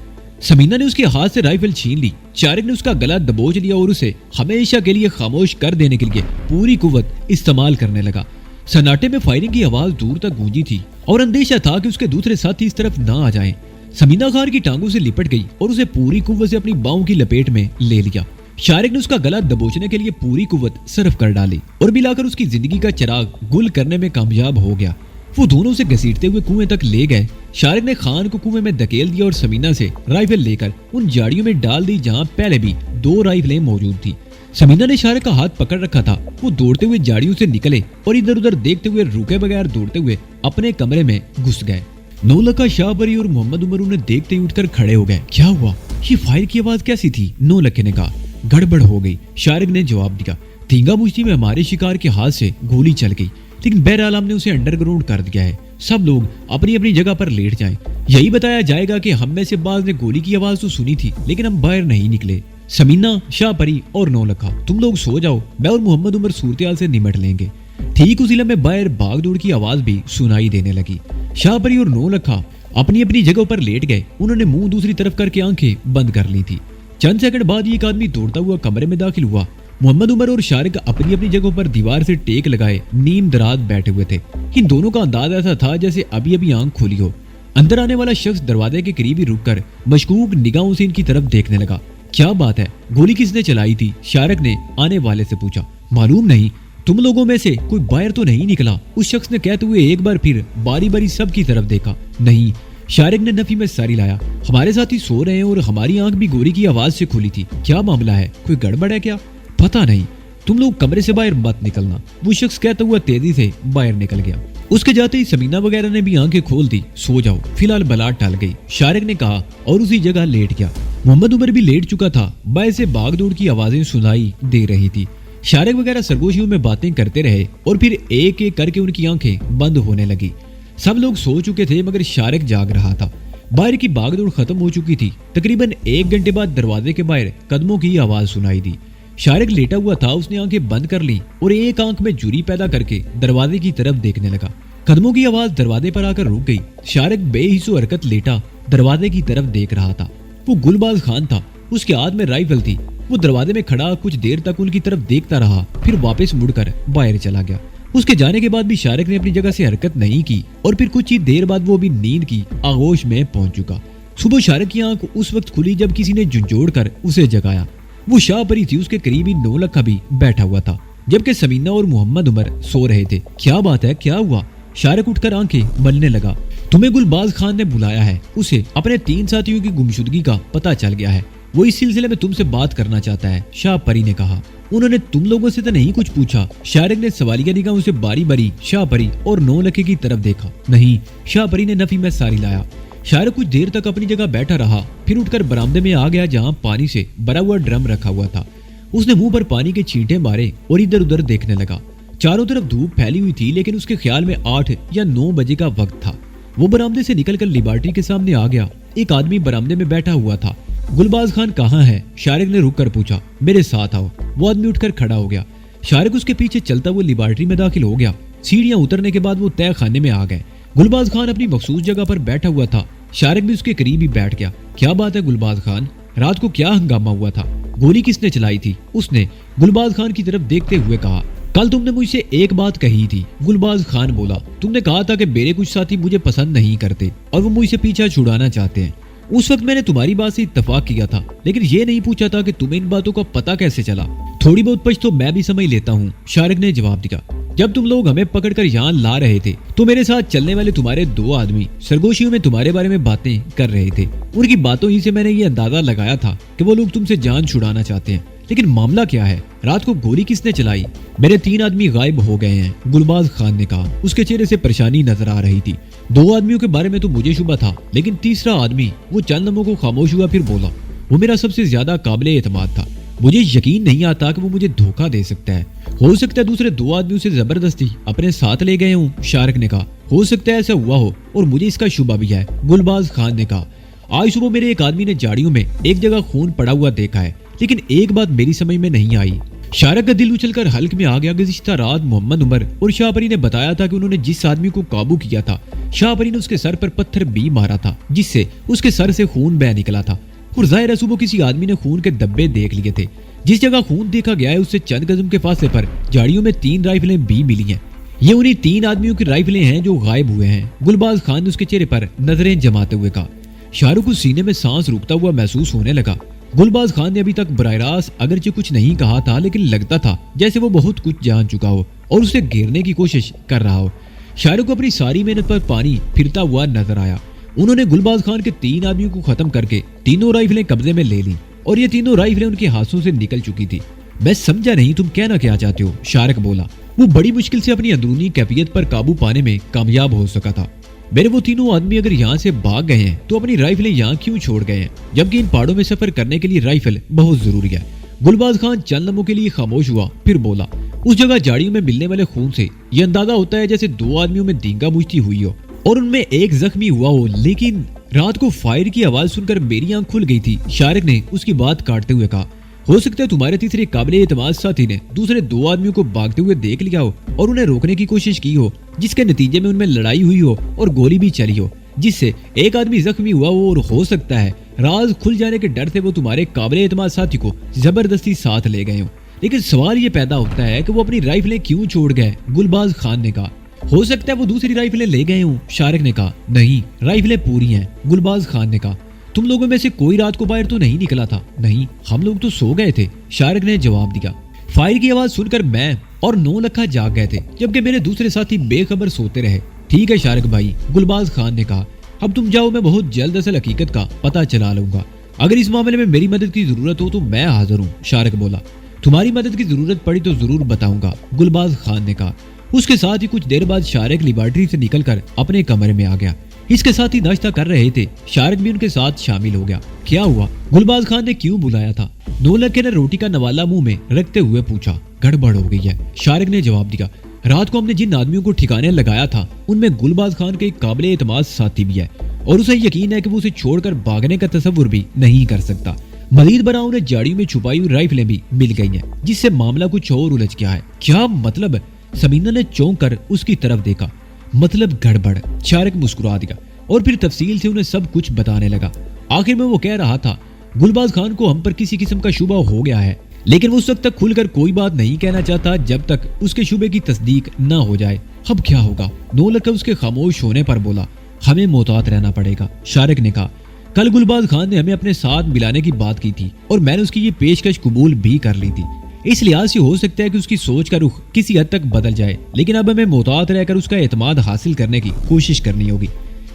سمینہ نے اس کے ہاتھ سے رائفل چھین لی۔ شارق نے اس کا گلا دبوچ لیا اور اسے ہمیشہ کے لیے خاموش کر دینے کے لیے پوری قوت استعمال کرنے لگا۔ سناٹے میں فائرنگ کی آواز دور تک گونجی تھی اور اندیشہ تھا کہ اس کے دوسرے ساتھی اس طرف نہ آ جائیں۔ سمینہ خان کی ٹانگوں سے لپٹ گئی اور اسے پوری قوت سے اپنی باؤں کی لپیٹ میں لے لیا۔ شارق نے اس کا گلا دبوچنے کے لیے پوری قوت صرف کر ڈالی اور ملا کر اس کی زندگی کا چراغ گل کرنے میں کامیاب ہو گیا۔ وہ دونوں سے گھسیٹتے ہوئے کنویں تک لے گئے۔ شارق نے خان کو کنویں میں دھکیل دیا اور سمینہ سے رائفل لے کر ان جھاڑیوں میں ڈال دی جہاں پہلے بھی 2 رائفلیں موجود تھی۔ سمینہ نے شارق کا ہاتھ پکڑ رکھا تھا۔ وہ دوڑتے ہوئے جھاڑیوں سے نکلے اور ادھر ادھر دیکھتے ہوئے رکے بغیر دوڑتے ہوئے اپنے کمرے میں گھس گئے۔ نولکھا، شاہ پری اور محمد عمر انہیں دیکھتے ہی اٹھ کر کھڑے ہو گئے۔ کیا ہوا؟ یہ فائر کی آواز کیسی تھی؟ نولکھے نے کہا۔ گڑبڑ ہو گئی، شارق نے جواب دیا۔ تھینگا بجتی میں ہمارے شکار کے ہاتھ سے گولی چل گئی، لیکن بہرحال ہم نے اسے انڈر گراؤنڈ کر دیا ہے۔ سب لوگ اپنی اپنی جگہ پر لیٹ جائیں۔ یہی بتایا جائے گا کہ ہم میں سے بعض نے گولی کی آواز تو سنی تھی لیکن ہم باہر نہیں نکلے۔ سمینہ، شاہ پری اور نولکھا، تم لوگ سو جاؤ، میں اور محمد عمر صورتحال سے نمٹ لیں گے۔ ٹھیک اسی لمحے باہر بھاگ دوڑ کی آواز بھی سنائی دینے لگی۔ شاہ پری اور نولکھا اپنی اپنی جگہوں پر لیٹ گئے۔ انہوں نے منہ دوسری طرف کر کے آنکھیں بند کر لی تھی۔ چند سیکنڈ بعد ایک آدمی دوڑتا ہوا کمرے میں داخل ہوا۔ محمد عمر اور شارق اپنی اپنی جگہوں پر دیوار سے ٹیک لگائے نیم دراز بیٹھے ہوئے تھے۔ ان دونوں کا انداز ایسا تھا جیسے ابھی ابھی آنکھ کھولی ہو۔ اندر آنے والا شخص دروازے کے قریب ہی رک کر مشکوک نگاہوں سے ان کی طرف دیکھنے لگا۔ کیا بات ہے؟ گولی کس نے چلائی تھی؟ شارق نے آنے والے سے پوچھا۔ معلوم نہیں، تم لوگوں میں سے کوئی باہر تو نہیں نکلا؟ اس شخص نے کہتے ہوئے ایک بار پھر باری باری سب کی طرف دیکھا۔ نہیں، شارق نے نفی میں ساری لایا۔ ہمارے ساتھی سو رہے ہیں اور ہماری آنکھ بھی گولی کی آواز سے کھلی تھی۔ کیا معاملہ ہے؟ کوئی گڑبڑ ہے کیا؟ پتہ نہیں، تم لوگ کمرے سے باہر مت نکلنا، وہ شخص کہتا ہوا تیزی سے باہر نکل گیا۔ اس کے جاتے ہی سمینہ وغیرہ نے بھی آنکھیں کھول دی۔ سو جاؤ، فی الحال بلا ٹل گئی، شارق نے کہا اور اسی جگہ لیٹ گیا۔ محمد عمر بھی لیٹ چکا تھا۔ باہر سے بھاگ دوڑ کی آوازیں سنائی دے رہی تھی۔ شارق وغیرہ سرگوشیوں میں باتیں کرتے رہے اور پھر ایک ایک کر کے ان کی آنکھیں بند ہونے لگی۔ سب لوگ سو چکے تھے مگر شارق جاگ رہا تھا۔ باہر کی بھاگ دوڑ ختم ہو چکی تھی۔ تقریباً 1 گھنٹے بعد دروازے کے باہر قدموں کی آواز سنائی دی۔ شارق لیٹا ہوا تھا، اس نے آنکھیں بند کر لی اور ایک آنکھ میں جھری پیدا کر کے دروازے کی طرف دیکھنے لگا۔ قدموں کی آواز دروازے پر آ کر رک گئی۔ شارق بے حس و حرکت لیٹا دروازے کی طرف دیکھ رہا تھا۔ وہ گلباز خان تھا، اس کے ہاتھ میں رائفل تھی۔ وہ دروازے میں کھڑا کچھ دیر تک ان کی طرف دیکھتا رہا، پھر واپس مڑ کر باہر چلا گیا۔ اس کے جانے کے بعد بھی شارق نے اپنی جگہ سے حرکت نہیں کی اور پھر کچھ ہی دیر بعد وہ بھی نیند کی آغوش میں پہنچ چکا۔ صبح شارق کی آنکھ اس وقت کھلی جب کسی نے جھنجھوڑ کر اسے جگایا۔ وہ شاہ پری تھی، اس کے قریب ہی نولکھا بھی بیٹھا ہوا تھا جبکہ سمینہ اور محمد عمر سو رہے تھے۔ کیا بات ہے؟ کیا ہوا؟ شارق اٹھ کر آنکھیں ملنے لگا۔ تمہیں گلباز خان نے بلایا ہے، اسے اپنے 3 ساتھیوں کی گمشدگی کا پتہ چل گیا ہے، وہ اس سلسلے میں تم سے بات کرنا چاہتا ہے، شاہ پری نے کہا۔ انہوں نے تم لوگوں سے تو نہیں کچھ پوچھا؟ شارق نے سوالیہ نگاہوں سے باری باری شاہ پری اور نولکھے کی طرف دیکھا۔ نہیں، شاہ پری نے نفی میں ساری لایا۔ شارق کچھ دیر تک اپنی جگہ بیٹھا رہا، پھر اٹھ کر برآمدے میں آ گیا جہاں پانی سے بھرا ہوا ڈرم رکھا ہوا تھا۔ اس نے منہ پر پانی کے چھینٹے مارے اور ادھر ادھر دیکھنے لگا۔ چاروں طرف دھوپ پھیلی ہوئی تھی لیکن اس کے خیال میں 8 یا 9 بجے کا وقت تھا۔ وہ برآمدے سے نکل کر لیبارٹری کے سامنے آ گیا۔ ایک آدمی برآمدے میں بیٹھا ہوا تھا۔ گلباز خان کہاں ہے؟ شارق نے رک کر پوچھا۔ میرے ساتھ آؤ۔ وہ آدمی اٹھ کر کھڑا ہو گیا۔ شارق اس کے پیچھے چلتا ہوا لیبارٹری میں داخل ہو گیا۔ سیڑھیاں اترنے کے بعد وہ تہہ خانے میں آ گئے۔ گلباز خان اپنی مخصوص جگہ پر بیٹھا ہوا تھا۔ شارق بھی اس کے قریب ہی بیٹھ گیا۔ کیا بات ہے گلباز خان؟ رات کو کیا ہنگامہ ہوا تھا؟ گولی کس نے چلائی تھی؟ اس نے گلباز خان کی طرف دیکھتے ہوئے کہا۔ کل تم نے مجھ سے ایک بات کہی تھی، گلباز خان بولا۔ تم نے کہا تھا کہ میرے کچھ ساتھی مجھے پسند نہیں کرتے اور وہ مجھ سے پیچھا چھڑانا چاہتے ہیں۔ اس وقت میں نے تمہاری بات سے اتفاق کیا تھا لیکن یہ نہیں پوچھا تھا کہ تمہیں ان باتوں کا پتہ کیسے چلا۔ تھوڑی بہت پچھ تو میں بھی سمجھ لیتا ہوں، شارق نے جواب دیا۔ جب تم لوگ ہمیں پکڑ کر یہاں لا رہے تھے تو میرے ساتھ چلنے والے تمہارے 2 آدمی سرگوشیوں میں تمہارے بارے میں باتیں کر رہے تھے۔ ان کی باتوں ہی سے میں نے یہ اندازہ لگایا تھا کہ وہ لوگ تم سے جان چھڑانا چاہتے ہیں۔ لیکن معاملہ کیا ہے؟ رات کو گولی کس نے چلائی؟ میرے 3 آدمی غائب ہو گئے ہیں، گلباز خان نے کہا۔ اس کے چہرے سے پریشانی نظر آ رہی تھی۔ 2 آدمیوں کے بارے میں تو مجھے شبہ تھا لیکن تیسرا آدمی، وہ چند لمحوں کو خاموش ہوا پھر بولا۔ وہ میرا سب سے زیادہ قابل اعتماد تھا۔ مجھے یقین نہیں آتا کہ وہ مجھے دھوکہ دے سکتا ہے۔ ہو سکتا ہے دوسرے 2 آدمیوں سے زبردستی اپنے ساتھ لے گئے ہوں، شارق نے کہا۔ ہو سکتا ہے ایسا ہوا ہو اور مجھے اس کا شبہ بھی ہے، گلباز خان نے کہا۔ آج صبح میرے ایک آدمی نے جاڑیوں میں ایک جگہ خون پڑا ہوا دیکھا ہے، لیکن ایک بات میری سمجھ میں نہیں آئی۔ شارک کا دل اچھل کر حلق میں آ گیا۔ گزشتہ رات محمد عمر اور شاہ پری نے بتایا تھا کہ انہوں نے جس آدمی کو قابو کیا تھا، شاہ پری نے اس کے سر پر پتھر بھی مارا تھا، جس سے اس کے سر سے خون بہہ نکلا تھا، اور ظاہر ہے صبح کسی آدمی نے خون کے دبے دیکھ لیے تھے۔ جس جگہ خون دیکھا گیا ہے اس سے چند گز کے فاصلے پر جاڑیوں میں 3 رائفلیں بھی ملی ہیں۔ یہ انہی 3 آدمیوں کی رائفلیں ہیں جو غائب ہوئے ہیں۔ گلباز خان نے اس کے چہرے پر نظریں جماتے ہوئے کہا۔ شاہ رخ کو سینے میں سانس روکتا ہوا محسوس ہونے لگا۔ گلباز خان نے ابھی تک براہ راست اگرچہ کچھ نہیں کہا تھا، لیکن لگتا تھا جیسے وہ بہت کچھ جان چکا ہو اور اسے گھیرنے کی کوشش کر رہا ہو۔ شاہ رخ کو اپنی ساری محنت پر پانی پھرتا ہوا نظر آیا۔ انہوں نے گلباز خان کے 3 آدمیوں کو ختم کر کے تینوں رائفلیں قبضے میں لے لی، اور یہ تینوں رائفلیں ان کے ہاتھوں سے نکل چکی تھی۔ میں سمجھا نہیں تم کہنا کیا چاہتے ہو، شاہ رخ بولا۔ وہ بڑی مشکل سے اپنی اندرونی کیفیت پر قابو پانے میں کامیاب ہو سکا تھا۔ میرے وہ تینوں آدمی اگر یہاں سے بھاگ گئے ہیں تو اپنی رائفلیں یہاں کیوں چھوڑ گئے ہیں، جبکہ ان پہاڑوں میں سفر کرنے کے لیے رائفل بہت ضروری ہے۔ گلباز خان چند لمحوں کے لیے خاموش ہوا، پھر بولا۔ اس جگہ جاڑیوں میں ملنے والے خون سے یہ اندازہ ہوتا ہے جیسے 2 آدمیوں میں دینگا مچتی ہوئی ہو اور ان میں ایک زخمی ہوا ہو، لیکن رات کو فائر کی آواز سن کر میری آنکھ کھل گئی تھی۔ شاہ رخ نے اس کی بات کاٹتے ہوئے کہا۔ ہو سکتا ہے تمہارے تیسرے قابل اعتماد ساتھی نے دوسرے 2 آدمیوں کو بھاگتے ہوئے دیکھ لیا ہو اور انہیں روکنے کی کوشش کی ہو، جس کے نتیجے میں ان میں لڑائی ہوئی ہو اور گولی بھی چلی ہو، جس سے ایک آدمی زخمی ہوا ہو، اور ہو سکتا ہے راز کھل جانے کے ڈر سے وہ تمہارے قابل اعتماد ساتھی کو زبردستی ساتھ لے گئے ہوں۔ لیکن سوال یہ پیدا ہوتا ہے کہ وہ اپنی رائفلیں کیوں چھوڑ گئے؟ گلباز خان نے کہا۔ ہو سکتا ہے وہ دوسری رائفلیں لے گئے ہوں، شاہ رخ نے کہا۔ نہیں، رائفلیں پوری ہیں، گلباز خان نے کہا۔ تم لوگوں میں سے کوئی رات کو باہر تو نہیں نکلا تھا؟ نہیں، ہم لوگ تو سو گئے تھے، شاہ رخ نے جواب دیا۔ فائر کی آواز سن کر میں اور 9 لکھا جاگ گئے تھے، جبکہ میرے دوسرے ساتھی بے خبر سوتے رہے۔ ٹھیک ہے شاہ رخ بھائی، گلباز خان نے کہا۔ اب تم جاؤ، میں بہت جلد اصل حقیقت کا پتہ چلا لوں گا۔ اگر اس معاملے میں میری مدد کی ضرورت ہو تو میں حاضر ہوں، شاہ رخ بولا۔ تمہاری مدد کی ضرورت پڑی تو ضرور بتاؤں گا، گلباز خان نے کہا۔ اس کے ساتھ ہی کچھ دیر بعد شاہ رخ لیبارٹری سے نکل کر اپنے کمرے میں آ گیا۔ اس کے ساتھ ہی ناشتہ کر رہے تھے، شاہ رخ بھی ان کے ساتھ شامل ہو گیا۔ کیا ہوا؟ گلباز خان نے کیوں بلایا تھا؟ 9 لکھے نے روٹی کا نوالا منہ میں رکھتے ہوئے پوچھا۔ گڑبڑ ہو گئی ہے، شاہ رخ نے جواب دیا۔ رات کو ہم نے جن آدمیوں کو ٹھکانے لگایا تھا ان میں گلباز خان کے ایک قابل اعتماد ساتھی بھی ہے، اور اسے یقین ہے کہ وہ اسے چھوڑ کر بھاگنے کا تصور بھی نہیں کر سکتا۔ مزید برآں انہیں جاڑیوں میں چھپائی ہوئی رائفلیں بھی مل گئی ہیں، جس سے معاملہ کچھ اور الجھ گیا ہے۔ کیا مطلب؟ سمینا نے چونک کر اس کی طرف دیکھا۔ مطلب گڑبڑ، شاہ رخ مسکرا دیا اور پھر تفصیل سے انہیں سب کچھ بتانے لگا۔ آخر میں وہ کہہ رہا تھا، گلباز خان کو ہم پر کسی قسم کا شبہ ہو گیا ہے، لیکن وہ اس وقت تک کھل کر کوئی بات نہیں کہنا چاہتا جب تک اس کے شبے کی تصدیق نہ ہو جائے۔ اب کیا ہوگا؟ 9 لکھا اس کے خاموش ہونے پر بولا۔ ہمیں محتاط رہنا پڑے گا، شاہ رخ نے کہا۔ کل گلباز خان نے ہمیں اپنے ساتھ ملانے کی بات کی تھی اور میں نے اس کی یہ پیشکش قبول بھی کر لی تھی۔ اس لحاظ سے ہو سکتا ہے کہ اس کی سوچ کا رخ کسی حد تک بدل جائے، لیکن اب ہمیں محتاط رہ کر اس کا اعتماد حاصل کرنے کی کوشش کرنی ہوگی۔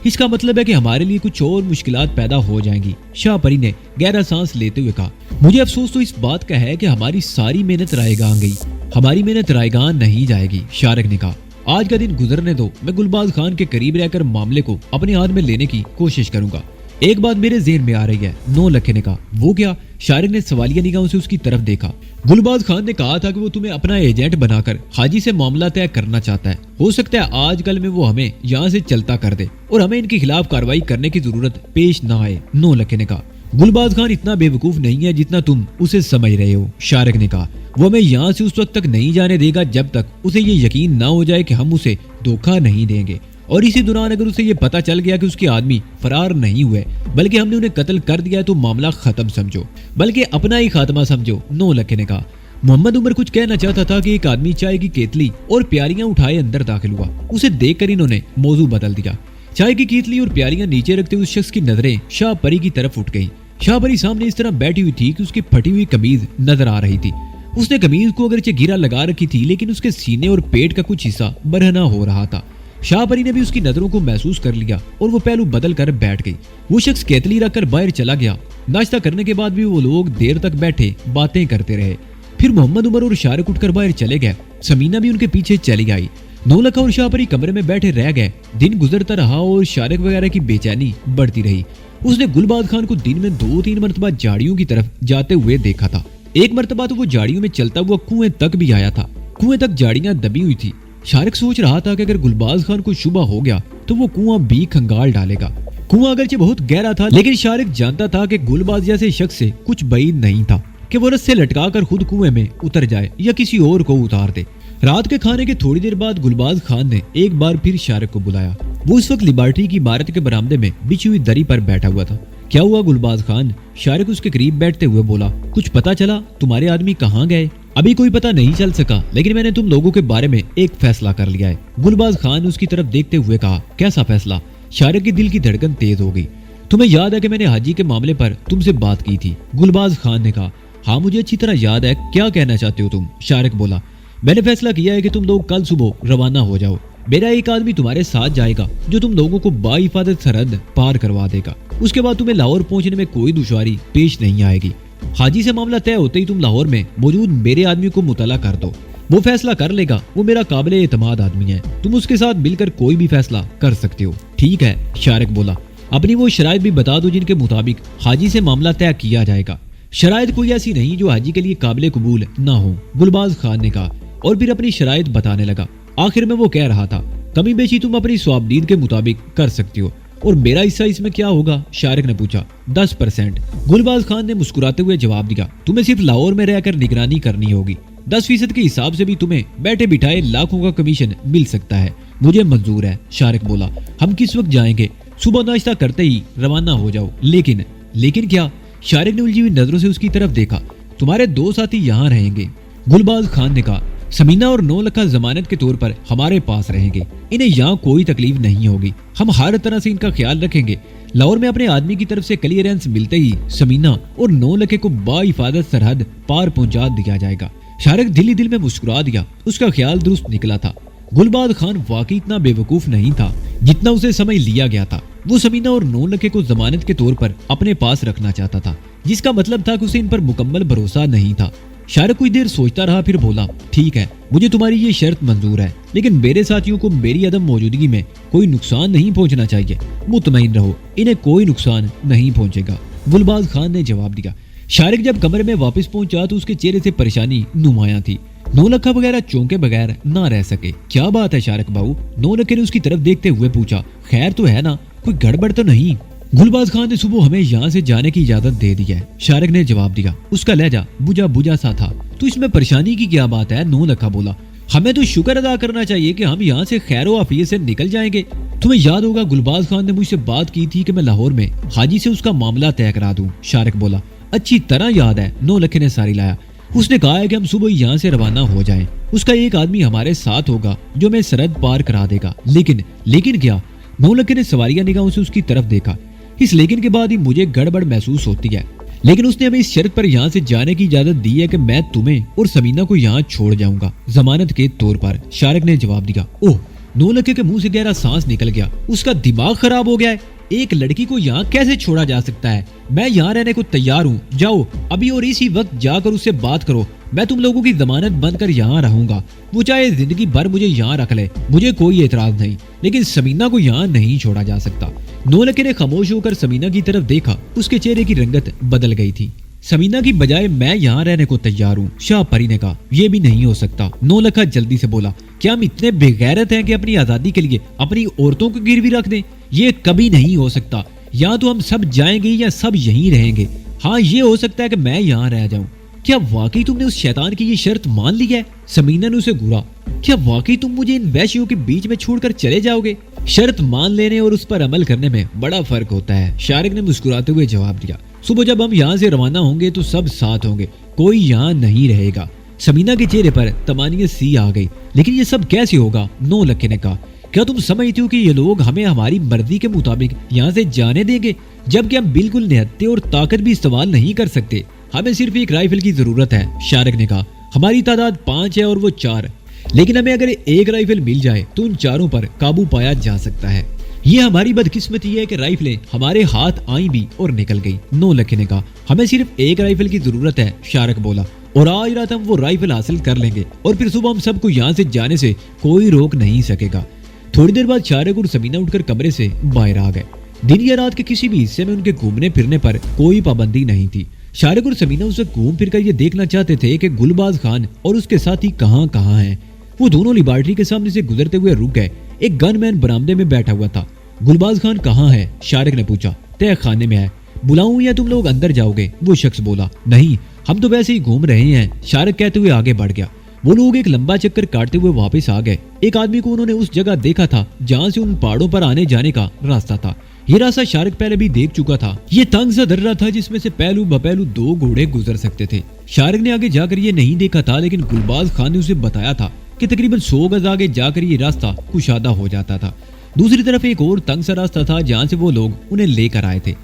اس کا مطلب ہے کہ ہمارے لیے کچھ اور مشکلات پیدا ہو جائیں گی، شاہ پری نے گہرا سانس لیتے ہوئے کہا۔ مجھے افسوس تو اس بات کا ہے کہ ہماری ساری محنت رائیگان گئی۔ ہماری محنت رائیگان نہیں جائے گی، شاہ رخ نے کہا۔ آج کا دن گزرنے دو، میں گلباز خان کے قریب رہ کر معاملے کو اپنے ہاتھ میں لینے کی کوشش کروں گا۔ ایک بات میرے ذہن میں آ رہی ہے، 9 لکھے نے کہا۔ وہ کیا؟ شاہ رخ نے سوالیہ نگاہوں سے اس کی طرف دیکھا۔ گلباز خان نے کہا تھا کہ وہ تمہیں اپنا ایجنٹ بنا کر حاجی سے معاملہ طے کرنا چاہتا ہے۔ ہو سکتا ہے آج کل میں وہ ہمیں یہاں سے چلتا کر دے اور ہمیں ان کے خلاف کارروائی کرنے کی ضرورت پیش نہ آئے، 9 لکھے نے کہا۔ گلباز خان اتنا بے وقوف نہیں ہے جتنا تم اسے سمجھ رہے ہو، شاہ رخ نے کہا۔ وہ ہمیں یہاں سے اس وقت تک نہیں جانے دے گا جب تک اسے یہ یقین نہ ہو جائے کہ ہم اسے دھوکہ نہیں دیں گے، اور اسی دوران اگر اسے یہ پتہ چل گیا کہ اس کے آدمی فرار نہیں ہوئے بلکہ ہم نے انہیں قتل کر دیا ہے تو معاملہ ختم سمجھو، بلکہ اپنا ہی خاتمہ سمجھو، 9 لکھے نے کہا۔ محمد عمر کچھ کہنا چاہتا تھا کہ ایک آدمی چائے کی کیتلی اور پیالیاں اٹھائے اندر داخل ہوا۔ اسے دیکھ کر انہوں نے موضوع بدل دیا۔ چائے کی کیتلی اور پیالیاں نیچے رکھتے اس شخص کی نظریں شاہ پری کی طرف اٹھ گئیں۔ شاہ پری سامنے اس طرح بیٹھی ہوئی تھی کہ اس کی پھٹی ہوئی قمیض نظر آ رہی تھی۔ اس نے قمیض کو اگرچہ گھیرا لگا رکھی تھی، لیکن اس کے سینے اور پیٹ کا کچھ حصہ برہنہ ہو رہا تھا۔ شاہ پری نے بھی اس کی نظروں کو محسوس کر لیا اور وہ پہلو بدل کر بیٹھ گئی۔ وہ شخص کیتلی رکھ کر باہر چلا گیا۔ ناشتہ کرنے کے بعد بھی وہ لوگ دیر تک بیٹھے باتیں کرتے رہے۔ پھر محمد عمر اور شاہ رخ اٹھ کر باہر چلے گئے۔ سمینا بھی ان کے پیچھے چلی آئی۔ 9 لکھا اور شاہ پری کمرے میں بیٹھے رہ گئے۔ دن گزرتا رہا اور شاہ رخ وغیرہ کی بے چینی بڑھتی رہی۔ اس نے گلباز خان کو دن میں 2-3 مرتبہ جاڑیوں کی طرف جاتے ہوئے دیکھا تھا۔ ایک مرتبہ تو وہ جاڑیوں میں چلتا ہوا کنویں تک بھی آیا تھا۔ کنویں تک جاڑیاں دبی ہوئی تھی۔ شاہ رخ سوچ رہا تھا کہ اگر گلباز خان کو شبہ ہو گیا تو وہ کنواں بھی کھنگال ڈالے گا۔ कुआं अगरचे बहुत गहरा था, लेकिन शारिक जानता था कि गुलबाज जैसे शख्स से कुछ بعید नहीं था कि वो रस्से लटकाकर खुद कुएं में उतर जाए या किसी और को उतार दे। रात के खाने के थोड़ी देर बाद गुलबाज खान ने एक बार फिर शारिक को बुलाया। वो उस वक्त लिबर्टी की इमारत के बरामदे में बिछी हुई दरी पर बैठा हुआ था। क्या हुआ गुलबाज खान? शारिक उसके करीब बैठते हुए बोला। कुछ पता चला? तुम्हारे आदमी कहाँ गए? अभी कोई पता नहीं चल सका, लेकिन मैंने तुम लोगों के बारे में एक फैसला कर लिया है। गुलबाज खान ने उसकी तरफ देखते हुए कहा। कैसा फैसला? शारिक के दिल की धड़कन तेज हो गई। तुम्हें याद है कि मैंने हाजी के मामले पर तुमसे बात की थी? गुलबाज खान ने कहा। हाँ मुझे अच्छी तरह याद है। क्या कहना चाहते हो तुम? शारिक बोला। मैंने फैसला किया है कि तुम लोग कल सुबह रवाना हो जाओ। मेरा एक आदमी तुम्हारे साथ जाएगा जो तुम लोगों को बाहिफाजत सरहद पार करवा देगा। उसके बाद तुम्हें लाहौर पहुंचने में कोई दुश्वारी पेश नहीं आएगी। हाजी से मामला तय होते ही तुम लाहौर में मौजूद मेरे आदमी को मुतला कर दो। वो फैसला कर लेगा। वो मेरा काबिले एतमाद आदमी है। तुम उसके साथ मिलकर कोई भी फैसला कर सकते हो। ठीक है, शारिक बोला। अपनी वो शराइत भी बता दो जिनके मुताबिक हाजी से मामला तय किया जाएगा। शराइत कोई ऐसी नहीं जो हाजी के लिए काबिले कबूल ना हो, गुलबाज खान ने कहा और फिर अपनी शराइत बताने लगा। आखिर में वो कह रहा था, कमी बेशी तुम अपनी स्वाबदीद के मुताबिक कर सकती हो। और मेरा हिस्सा इसमें क्या होगा? शारिक ने पूछा। 10%। गुलबाज खान ने मुस्कुराते हुए जवाब दिया। तुम्हें सिर्फ लाहौर में रहकर निगरानी करनी होगी। 10% के हिसाब से भी तुम्हें बैठे बिठाए लाखों का कमीशन मिल सकता है। मुझे मंजूर है, शारिक बोला। हम किस वक्त जाएंगे? सुबह नाश्ता करते ही रवाना हो जाओ। लेकिन क्या? शारिक ने उलझी हुई नजरों से उसकी तरफ देखा। तुम्हारे 2 साथी यहाँ रहेंगे, गुलबाज खान ने कहा। समीना और 9 लाख जमानत के तौर पर हमारे पास रहेंगे। इन्हें यहाँ कोई तकलीफ नहीं होगी। हम हर तरह से इनका ख्याल रखेंगे। लाहौर में अपने आदमी की तरफ से क्लियरेंस मिलते ही समीना और 9 लाख को बाहिफाजत सरहद पार पहुंचा दिया जाएगा। शारिक दिल ही दिल में मुस्कुरा दिया। उसका ख्याल दुरुस्त निकला था। गुलबाज खान वाकई इतना बेवकूफ नहीं था जितना उसे समझ लिया गया था। वो समीना और 9 लाख को जमानत के तौर पर अपने पास रखना चाहता था, जिसका मतलब था कि उसे इन पर मुकम्मल भरोसा नहीं था। शारिक कुछ देर सोचता रहा, फिर बोला। ठीक है, मुझे तुम्हारी ये शर्त मंजूर है, लेकिन मेरे साथियों को मेरी अदम मौजूदगी में कोई नुकसान नहीं पहुंचना चाहिए। मुतमईन रहो, इन्हें कोई नुकसान नहीं पहुंचेगा, गुलबाज खान ने जवाब दिया। शारिक जब कमरे में वापस पहुंचा तो उसके चेहरे से परेशानी नुमाया थी। 9 लाख वगैरह चौंके बगैर ना रह सके। क्या बात है शारिक बाबू? 9 लाख ने उसकी तरफ देखते हुए पूछा। खैर तो है ना? कोई गड़बड़ तो नहीं? गुलबाज खान ने सुबह हमें यहाँ से जाने की इजाजत दे दी है, शारिक ने जवाब दिया। उसका लहजा बुझा बुझा सा था। तो इसमें परेशानी की क्या बात है? 9 लाख बोला। हमें तो शुक्र अदा करना चाहिए कि हम यहाँ से खैरो आफियत से निकल जाएंगे। तुम्हें याद होगा गुलबाज खान ने मुझसे बात की थी कि मैं लाहौर में हाजी से उसका मामला तय करा दूं, शारिक बोला। अच्छी तरह याद है, 9 लाख ने सारी लाया। उसने कहा है कि हम सुबह यहाँ से रवाना हो जाएं। उसका एक आदमी हमारे साथ होगा जो हमें सरहद पार करा देगा। लेकिन क्या? 9 लाख ने सवारिया निगाहों से उसकी तरफ देखा। इस लेकिन के बाद ही मुझे गड़बड़ महसूस होती है। लेकिन उसने हमें इस शर्त पर यहाँ से जाने की इजाजत दी है कि मैं तुम्हें और समीना को यहाँ छोड़ जाऊंगा, जमानत के तौर पर, शारिक ने जवाब दिया। ओह! 9 लाख के मुंह से गहरा सांस निकल गया। उसका दिमाग खराब हो गया है। एक लड़की को यहाँ कैसे छोड़ा जा सकता है? मैं यहाँ रहने को तैयार हूँ। जाओ अभी और इसी वक्त जाकर उससे बात करो। मैं तुम लोगों की जमानत बनकर यहाँ रहूंगा। वो चाहे जिंदगी भर मुझे यहाँ रख ले, मुझे कोई एतराज नहीं, लेकिन समीना को यहाँ नहीं छोड़ा जा सकता। 9 लाख ने खामोश होकर समीना की तरफ देखा। उसके चेहरे की रंगत बदल गई थी। समीना की बजाय मैं यहाँ रहने को तैयार हूँ, शाह परी ने कहा। ये भी नहीं हो सकता, 9 लाख जल्दी से बोला। क्या हम इतने बेगैरत हैं कि अपनी आजादी के लिए अपनी औरतों को गिरवी रख दें? ये कभी नहीं हो सकता। या तो हम सब जाएंगे या सब यहीं रहेंगे। हाँ, ये हो सकता है कि मैं यहाँ रह जाऊं। क्या वाकई तुमने उस शैतान की ये शर्त मान ली है? समीना ने उसे घूरा। क्या वाकई तुम मुझे इन वैश्यों के बीच में छोड़कर चले जाओगे? शर्त मान लेने और उस पर अमल करने में बड़ा फर्क होता है, शारिक ने मुस्कुराते हुए जवाब दिया। सुबह जब हम यहाँ से रवाना होंगे तो सब साथ होंगे, कोई यहाँ नहीं रहेगा। समीना के चेहरे पर तमानियत सी आ गई। लेकिन ये सब कैसे होगा? 9 लाख ने कहा। क्या तुम समझती हो कि ये लोग हमें हमारी मर्जी के मुताबिक यहाँ से जाने देंगे, जबकि हम बिल्कुल निहत्ते और ताकत भी इस्तेमाल नहीं कर सकते? हमें सिर्फ एक राइफल की जरूरत है, शारिक ने कहा। हमारी तादाद 5 है और वो 4, लेकिन हमें अगर एक राइफल मिल जाए तो उन चारों पर काबू पाया जा सकता है। ये हमारी बदकिस्मती है कि राइफलें हमारे हाथ आई भी और निकल गई, 9 लाख ने कहा। हमें सिर्फ एक राइफल की जरूरत है, शारिक बोला, और आज रात हम वो राइफल हासिल कर लेंगे और फिर सुबह हम सबको यहाँ से जाने से कोई रोक नहीं सकेगा। थोड़ी देर बाद शारिक और समीना उठकर कमरे से बाहर आ गए। दिन या रात के किसी भी हिस्से में उनके घूमने फिरने पर कोई पाबंदी नहीं थी। शारिक और समीना उसे घूम फिर कर ये देखना चाहते थे कि गुलबाज खान और उसके साथी कहाँ कहाँ हैं। वो दोनों लिबर्टी के सामने से गुजरते हुए रुक गए। एक गनमैन बरामदे में बैठा हुआ था गुलबाज खान कहाँ है? शारिक ने पूछा। तय खाने में है। बुलाऊं या तुम लोग अंदर जाओगे? वो शख्स बोला। नहीं, हम तो वैसे ही घूम रहे हैं, शारिक कहते हुए आगे बढ़ गया। वो लोग एक लंबा चक्कर काटते हुए वापस आ गए। एक आदमी को उन्होंने उस जगह देखा था जहाँ से उन पहाड़ों पर आने जाने का रास्ता था। ये रास्ता शारिक पहले भी देख चुका था। ये तंग सा दर्रा था जिसमें से पहलू बपहलू 2 घोड़े गुजर सकते थे। शारिक ने आगे जाकर ये नहीं देखा था, लेकिन गुलबाज खान ने उसे बताया था कि तकरीबन 100 गज आगे जाकर ये रास्ता कुशादा हो जाता था। दूसरी तरफ एक और तंग सा रास्ता था जहाँ से वो लोग उन्हें लेकर आए थे।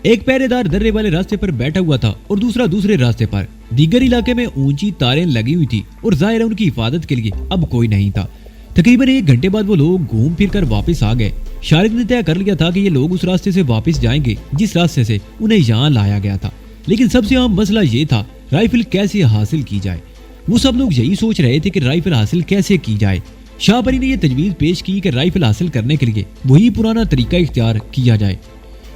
एक पहरेदार दर्रे वाले रास्ते पर बैठा हुआ था और दूसरा दूसरे रास्ते पर। दीगर इलाके में ऊंची तारें लगी हुई थी और जाहिर है उनकी हिफाजत के लिए अब कोई नहीं था। तकरीबन 1 घंटे बाद वो लोग घूम फिर कर वापस आ गए। शारिक ने तय कर लिया था कि ये लोग उस रास्ते से वापस जाएंगे जिस रास्ते से उन्हें यहाँ लाया गया था, लेकिन सबसे अहम मसला ये था राइफल कैसे हासिल की जाए। वो सब लोग यही सोच रहे थे कि राइफल हासिल कैसे की जाए। शाहपरी ने यह तजवीज पेश की कि राइफल हासिल करने के लिए वही पुराना तरीका इख्तियार किया जाए,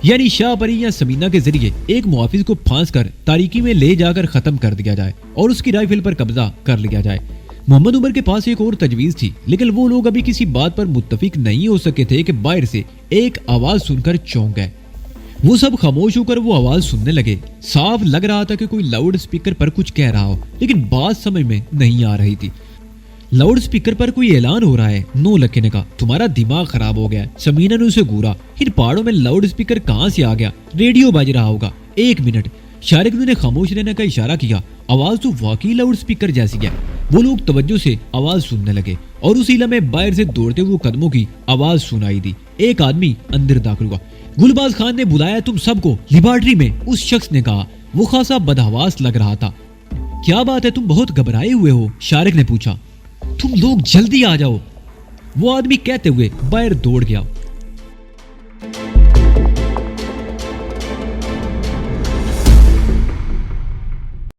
यानी शाहपरी या समीना के जरिए एक मुहाफिज को फांस कर तारीकी में ले जाकर खत्म कर दिया जाए और उसकी राइफल पर कब्जा कर लिया जाए। मोहम्मद उमर के पास एक और तजवीज थी, लेकिन वो लोग अभी किसी बात पर मुत्तफिक नहीं हो सके थे कि बाहर से एक आवाज सुनकर चौंक गए। वो सब खामोश होकर वो आवाज सुनने लगे। साफ लग रहा था कि कोई लाउड स्पीकर पर कुछ कह रहा हो, लेकिन बात समझ में नहीं आ रही थी। लाउड स्पीकर पर कोई ऐलान हो रहा है। नो लक्के ने कहा, तुम्हारा दिमाग खराब हो गया है। समीना ने उसे घूरा। इन पहाड़ों में लाउड स्पीकर कहाँ से आ गया? रेडियो बज रहा होगा। 1 मिनट। शारिक ने खामोश रहने का इशारा किया। आवाज तो वाकई लाउड स्पीकर जैसी है। वो लोग तवज्जो से आवाज सुनने लगे और उसी लम्हे बाहर से दौड़ते हुए कदमों की आवाज सुनाई दी। एक आदमी अंदर दाखिल हुआ। गुलबाज खान ने बुलाया तुम सबको लेबॉर्टरी में, उस शख्स ने कहा। वो खासा बदहवास लग रहा था। क्या बात है, तुम बहुत घबराए हुए हो? शारिक ने पूछा। तुम लोग जल्दी आ जाओ, वो आदमी कहते हुए बाहर दौड़ गया।